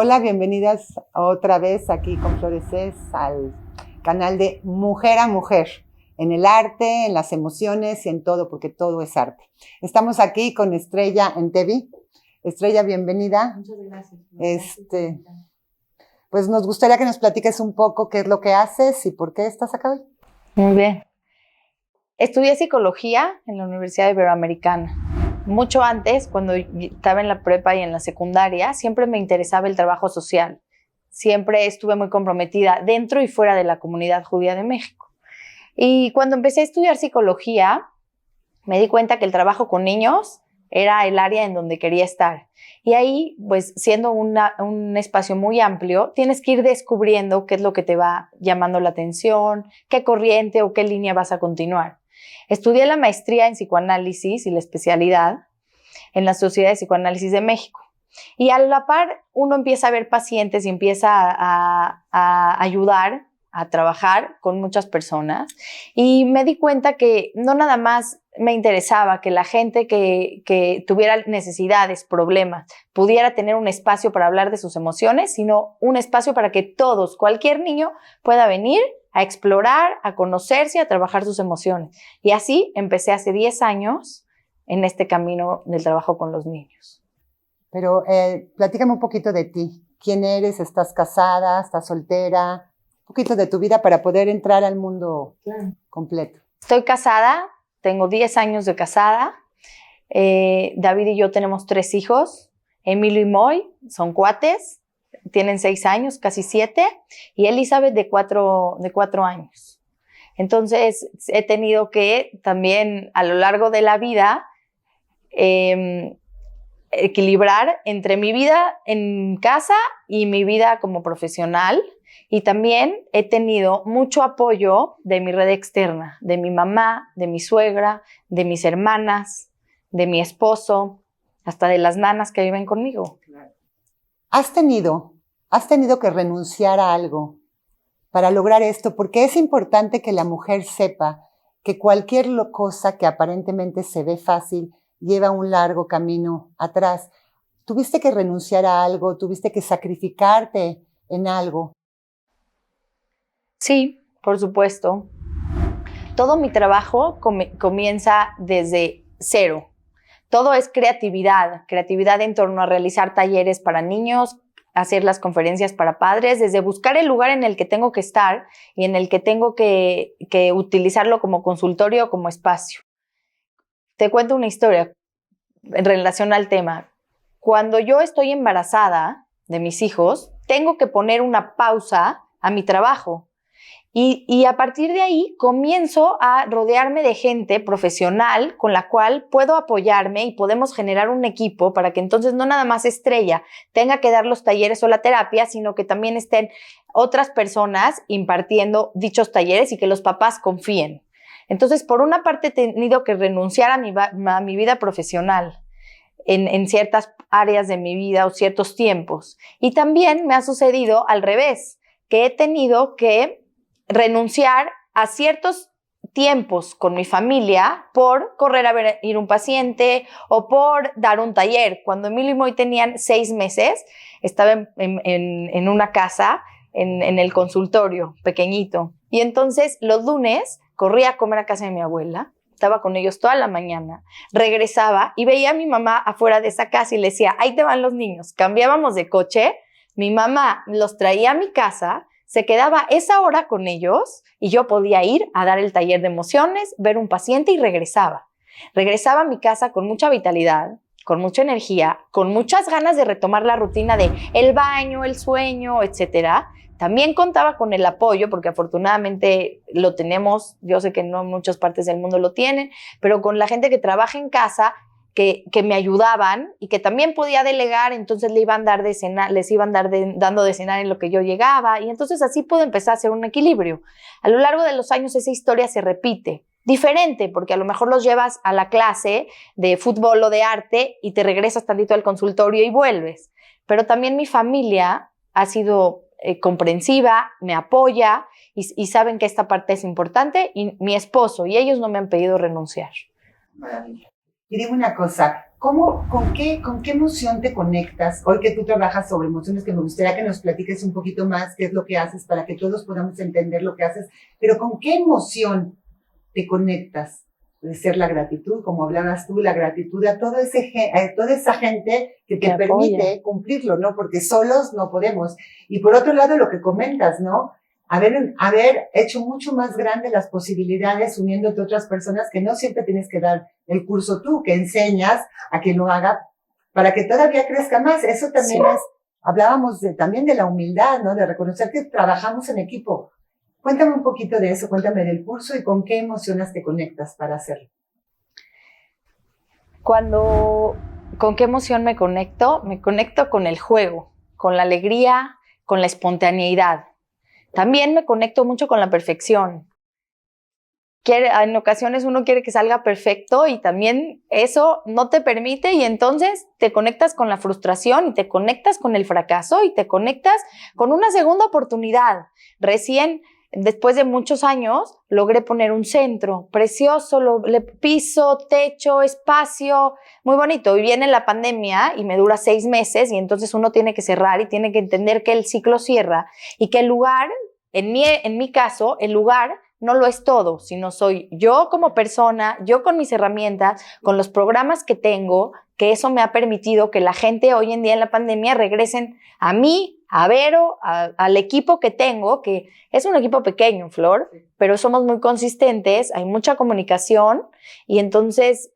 Hola, bienvenidas otra vez aquí con Floreces al canal de Mujer a Mujer, en el arte, en las emociones y en todo, porque todo es arte. Estamos aquí con Estrella Entevi. Estrella, bienvenida. Muchas gracias. Pues nos gustaría que nos platiques un poco qué es lo que haces y por qué estás acá hoy. Muy bien. Estudié psicología en la Universidad Iberoamericana. Mucho antes, cuando estaba en la prepa y en la secundaria, siempre me interesaba el trabajo social. Siempre estuve muy comprometida dentro y fuera de la comunidad judía de México. Y cuando empecé a estudiar psicología, me di cuenta que el trabajo con niños era el área en donde quería estar. Y ahí, pues, siendo un espacio muy amplio, tienes que ir descubriendo qué es lo que te va llamando la atención, qué corriente o qué línea vas a continuar. Estudié la maestría en psicoanálisis y la especialidad en la Sociedad de Psicoanálisis de México. Y a la par, uno empieza a ver pacientes y empieza a ayudar, a trabajar con muchas personas. Y me di cuenta que no nada más me interesaba que la gente que tuviera necesidades, problemas, pudiera tener un espacio para hablar de sus emociones, sino un espacio para que todos, cualquier niño, pueda venir a explorar, a conocerse, a trabajar sus emociones. Y así empecé hace 10 años en este camino del trabajo con los niños. Pero platícame un poquito de ti. ¿Quién eres? ¿Estás casada? ¿Estás soltera? Un poquito de tu vida para poder entrar al mundo completo. Estoy casada, tengo 10 años de casada. David y yo tenemos 3 hijos. Emilio y Moy son cuates, tienen 6 años, casi 7, y Elizabeth de 4 años. Entonces, he tenido que también a lo largo de la vida equilibrar entre mi vida en casa y mi vida como profesional. Y también he tenido mucho apoyo de mi red externa, de mi mamá, de mi suegra, de mis hermanas, de mi esposo, hasta de las nanas que viven conmigo. ¿Has tenido que renunciar a algo para lograr esto? Porque es importante que la mujer sepa que cualquier cosa que aparentemente se ve fácil lleva un largo camino atrás. ¿Tuviste que renunciar a algo? ¿Tuviste que sacrificarte en algo? Sí, por supuesto. Todo mi trabajo comienza desde cero. Todo es creatividad en torno a realizar talleres para niños, hacer las conferencias para padres, desde buscar el lugar en el que tengo que estar y en el que tengo que utilizarlo como consultorio o como espacio. Te cuento una historia en relación al tema. Cuando yo estoy embarazada de mis hijos, tengo que poner una pausa a mi trabajo. Y a partir de ahí comienzo a rodearme de gente profesional con la cual puedo apoyarme y podemos generar un equipo para que entonces no nada más Estrella tenga que dar los talleres o la terapia, sino que también estén otras personas impartiendo dichos talleres y que los papás confíen. Entonces, por una parte he tenido que renunciar a mi vida profesional en ciertas áreas de mi vida o ciertos tiempos. Y también me ha sucedido al revés, que he tenido que renunciar a ciertos tiempos con mi familia por correr a ir un paciente o por dar un taller. Cuando Emilio y Moy tenían 6 meses, estaba en una casa, en el consultorio pequeñito. Y entonces los lunes corría a comer a casa de mi abuela, estaba con ellos toda la mañana, regresaba y veía a mi mamá afuera de esa casa y le decía, ahí te van los niños. Cambiábamos de coche, mi mamá los traía a mi casa, se quedaba esa hora con ellos y yo podía ir a dar el taller de emociones, ver un paciente y regresaba. Regresaba a mi casa con mucha vitalidad, con mucha energía, con muchas ganas de retomar la rutina de el baño, el sueño, etcétera. También contaba con el apoyo, porque afortunadamente lo tenemos, yo sé que no en muchas partes del mundo lo tienen, pero con la gente que trabaja en casa, que me ayudaban y que también podía delegar, entonces les iban dando de cenar en lo que yo llegaba y entonces así pude empezar a hacer un equilibrio. A lo largo de los años esa historia se repite, diferente, porque a lo mejor los llevas a la clase de fútbol o de arte y te regresas tantito al consultorio y vuelves, pero también mi familia ha sido comprensiva, me apoya y saben que esta parte es importante y mi esposo y ellos no me han pedido renunciar. Maravilla. Y dime una cosa, con qué emoción te conectas? Hoy que tú trabajas sobre emociones, que me gustaría que nos platiques un poquito más qué es lo que haces para que todos podamos entender lo que haces, pero ¿con qué emoción te conectas? Puede ser la gratitud, como hablabas tú, la gratitud a toda esa gente que te permite cumplirlo, ¿no? Porque solos no podemos. Y por otro lado, lo que comentas, ¿no? Haber hecho mucho más grande las posibilidades uniéndote a otras personas, que no siempre tienes que dar el curso tú, que enseñas a que lo haga para que todavía crezca más. Eso también hablábamos también de la humildad, ¿no? De reconocer que trabajamos en equipo. Cuéntame un poquito de eso, cuéntame del curso y con qué emociones te conectas para hacerlo. ¿Con qué emoción me conecto? Me conecto con el juego, con la alegría, con la espontaneidad. También me conecto mucho con la perfección. En ocasiones uno quiere que salga perfecto y también eso no te permite, y entonces te conectas con la frustración y te conectas con el fracaso y te conectas con una segunda oportunidad. Recién, después de muchos años, logré poner un centro precioso, piso, techo, espacio, muy bonito. Y viene la pandemia y me dura 6 meses y entonces uno tiene que cerrar y tiene que entender que el ciclo cierra y que el lugar, en mi caso, el lugar no lo es todo, sino soy yo como persona, yo con mis herramientas, con los programas que tengo, que eso me ha permitido que la gente hoy en día en la pandemia regresen a mí, a Vero, al equipo que tengo, que es un equipo pequeño, Flor, pero somos muy consistentes, hay mucha comunicación y entonces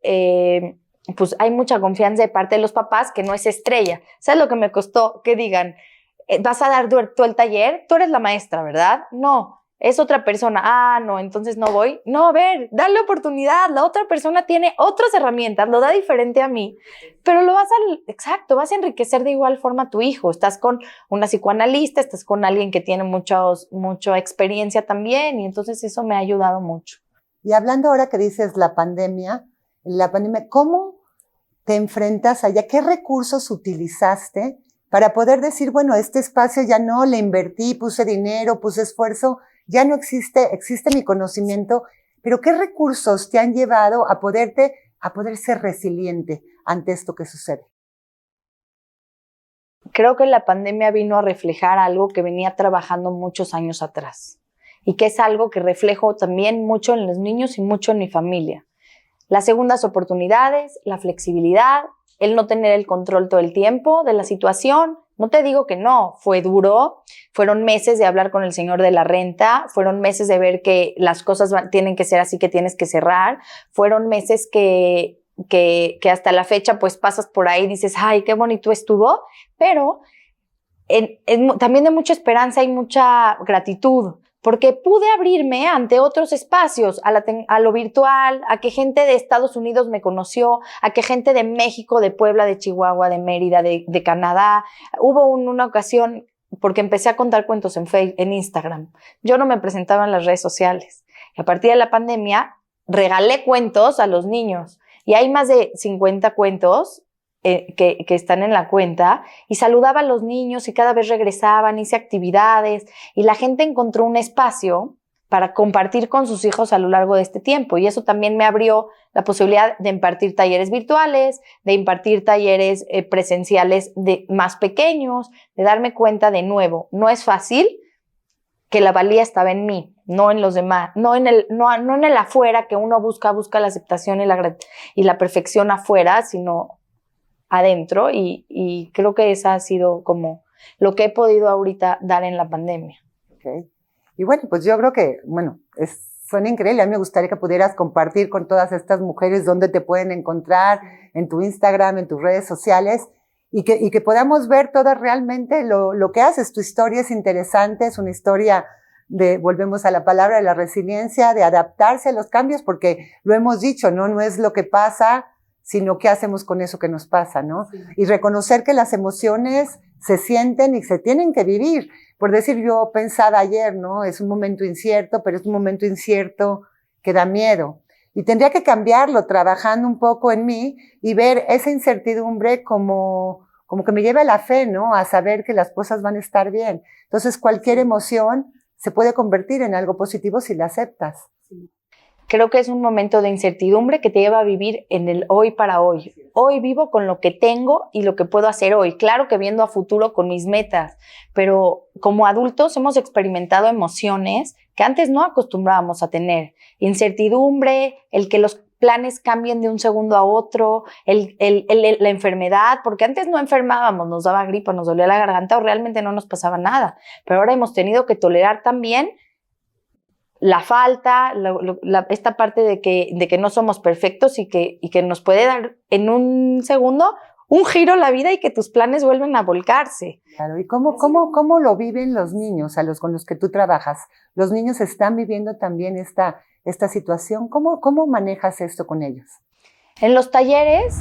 pues hay mucha confianza de parte de los papás, que no es estrella. ¿Sabes lo que me costó? Que digan, ¿vas a dar tú el taller? Tú eres la maestra, ¿verdad? No. Es otra persona. Ah, no, entonces no voy. No, a ver, dale oportunidad. La otra persona tiene otras herramientas, lo da diferente a mí, pero vas a enriquecer de igual forma a tu hijo. Estás con una psicoanalista, estás con alguien que tiene mucha experiencia también, y entonces eso me ha ayudado mucho. Y hablando ahora que dices la pandemia, ¿cómo te enfrentas allá? ¿Qué recursos utilizaste para poder decir, bueno, este espacio ya no le invertí, puse dinero, puse esfuerzo, ya no existe mi conocimiento, pero qué recursos te han llevado a poder ser resiliente ante esto que sucede? Creo que la pandemia vino a reflejar algo que venía trabajando muchos años atrás y que es algo que reflejo también mucho en los niños y mucho en mi familia. Las segundas oportunidades, la flexibilidad, el no tener el control todo el tiempo de la situación. No te digo que no, fue duro, fueron meses de hablar con el señor de la renta, fueron meses de ver que las cosas tienen que ser así, que tienes que cerrar, fueron meses que hasta la fecha pues pasas por ahí y dices, ay, qué bonito estuvo, pero también de mucha esperanza y mucha gratitud, porque pude abrirme ante otros espacios, a lo virtual, a que gente de Estados Unidos me conoció, a que gente de México, de Puebla, de Chihuahua, de Mérida, de Canadá. Hubo una ocasión, porque empecé a contar cuentos en Instagram. Yo no me presentaba en las redes sociales. Y a partir de la pandemia, regalé cuentos a los niños. Y hay más de 50 cuentos que están en la cuenta, y saludaba a los niños y cada vez regresaban, hice actividades y la gente encontró un espacio para compartir con sus hijos a lo largo de este tiempo, y eso también me abrió la posibilidad de impartir talleres virtuales, de impartir talleres presenciales más pequeños, de darme cuenta de nuevo, no es fácil, que la valía estaba en mí, no en los demás, no en el afuera, que uno busca la aceptación y la perfección afuera, sino adentro, y creo que esa ha sido como lo que he podido ahorita dar en la pandemia. Okay. Y bueno, pues yo creo que, suena increíble. A mí me gustaría que pudieras compartir con todas estas mujeres dónde te pueden encontrar, en tu Instagram, en tus redes sociales, y que podamos ver todas realmente lo que haces. Tu historia es interesante, es una historia volvemos a la palabra de la resiliencia, de adaptarse a los cambios, porque lo hemos dicho, no es lo que pasa, sino qué hacemos con eso que nos pasa, ¿no? Sí. Y reconocer que las emociones se sienten y se tienen que vivir. Por decir, yo pensaba ayer, ¿no? Es un momento incierto, pero es un momento incierto que da miedo. Y tendría que cambiarlo trabajando un poco en mí y ver esa incertidumbre como que me lleva a la fe, ¿no? A saber que las cosas van a estar bien. Entonces, cualquier emoción se puede convertir en algo positivo si la aceptas. Sí. Creo que es un momento de incertidumbre que te lleva a vivir en el hoy para hoy. Hoy vivo con lo que tengo y lo que puedo hacer hoy. Claro que viendo a futuro con mis metas, pero como adultos hemos experimentado emociones que antes no acostumbrábamos a tener. Incertidumbre, el que los planes cambien de un segundo a otro, la enfermedad, porque antes no enfermábamos, nos daba gripa, nos dolía la garganta o realmente no nos pasaba nada. Pero ahora hemos tenido que tolerar también la falta, esta parte de que no somos perfectos y que nos puede dar en un segundo un giro la vida y que tus planes vuelven a volcarse. Claro, ¿y cómo lo viven los niños con los que tú trabajas? ¿Los niños están viviendo también esta situación? ¿Cómo manejas esto con ellos? En los talleres,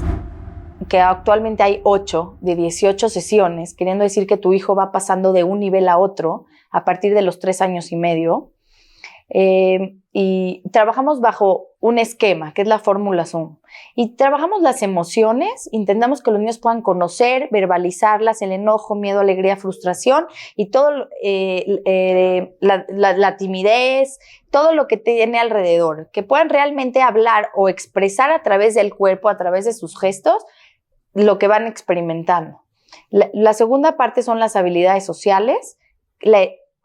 que actualmente hay 8 de 18 sesiones, queriendo decir que tu hijo va pasando de un nivel a otro a partir de los 3 años y medio, y trabajamos bajo un esquema que es la fórmula Zoom y trabajamos las emociones, intentamos que los niños puedan conocer, verbalizarlas, el enojo, miedo, alegría, frustración y todo, la timidez, todo lo que tiene alrededor, que puedan realmente hablar o expresar a través del cuerpo, a través de sus gestos, lo que van experimentando. La segunda parte son las habilidades sociales,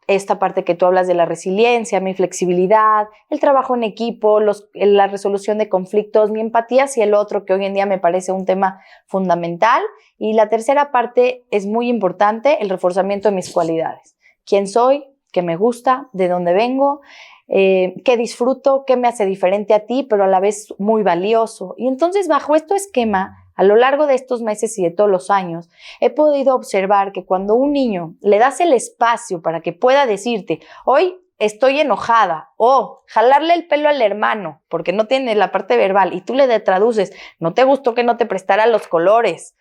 esta parte que tú hablas de la resiliencia, mi flexibilidad, el trabajo en equipo, la resolución de conflictos, mi empatía hacia el otro, que hoy en día me parece un tema fundamental. Y la tercera parte es muy importante, el reforzamiento de mis cualidades. ¿Quién soy? ¿Qué me gusta? ¿De dónde vengo? ¿Qué disfruto? ¿Qué me hace diferente a ti? Pero a la vez muy valioso. Y entonces, bajo este esquema, a lo largo de estos meses y de todos los años, he podido observar que cuando un niño le das el espacio para que pueda decirte, hoy estoy enojada, o jalarle el pelo al hermano, porque no tiene la parte verbal, y tú le traduces, no te gustó que no te prestara los colores,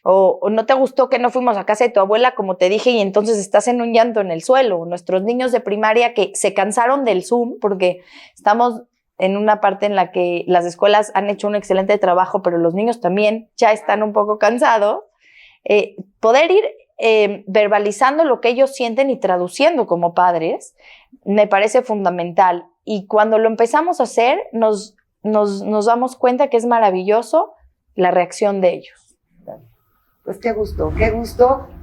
o no te gustó que no fuimos a casa de tu abuela como te dije y entonces estás en un llanto en el suelo. Nuestros niños de primaria que se cansaron del Zoom porque estamos en una parte en la que las escuelas han hecho un excelente trabajo, pero los niños también ya están un poco cansados, poder ir verbalizando lo que ellos sienten y traduciendo como padres, me parece fundamental. Y cuando lo empezamos a hacer, nos damos cuenta que es maravilloso la reacción de ellos. Pues qué gusto.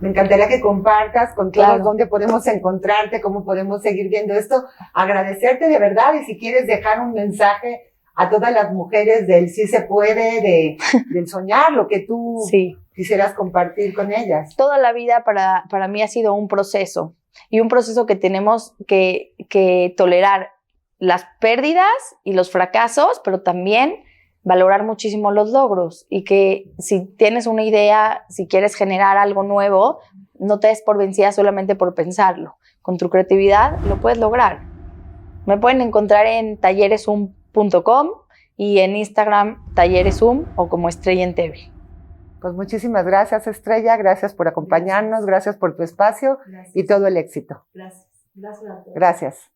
Me encantaría que compartas con todos dónde podemos encontrarte, cómo podemos seguir viendo esto. Agradecerte de verdad y si quieres dejar un mensaje a todas las mujeres del sí se puede, del soñar, lo que tú quisieras compartir con ellas. Toda la vida para mí ha sido un proceso y un proceso que tenemos que tolerar las pérdidas y los fracasos, pero también valorar muchísimo los logros y que si tienes una idea, si quieres generar algo nuevo, no te des por vencida solamente por pensarlo. Con tu creatividad lo puedes lograr. Me pueden encontrar en tallereszoom.com y en Instagram tallereszoom o como Estrella en TV. Pues muchísimas gracias, Estrella. Gracias por acompañarnos, gracias por tu espacio y todo el éxito. Gracias. Gracias a todos. Gracias.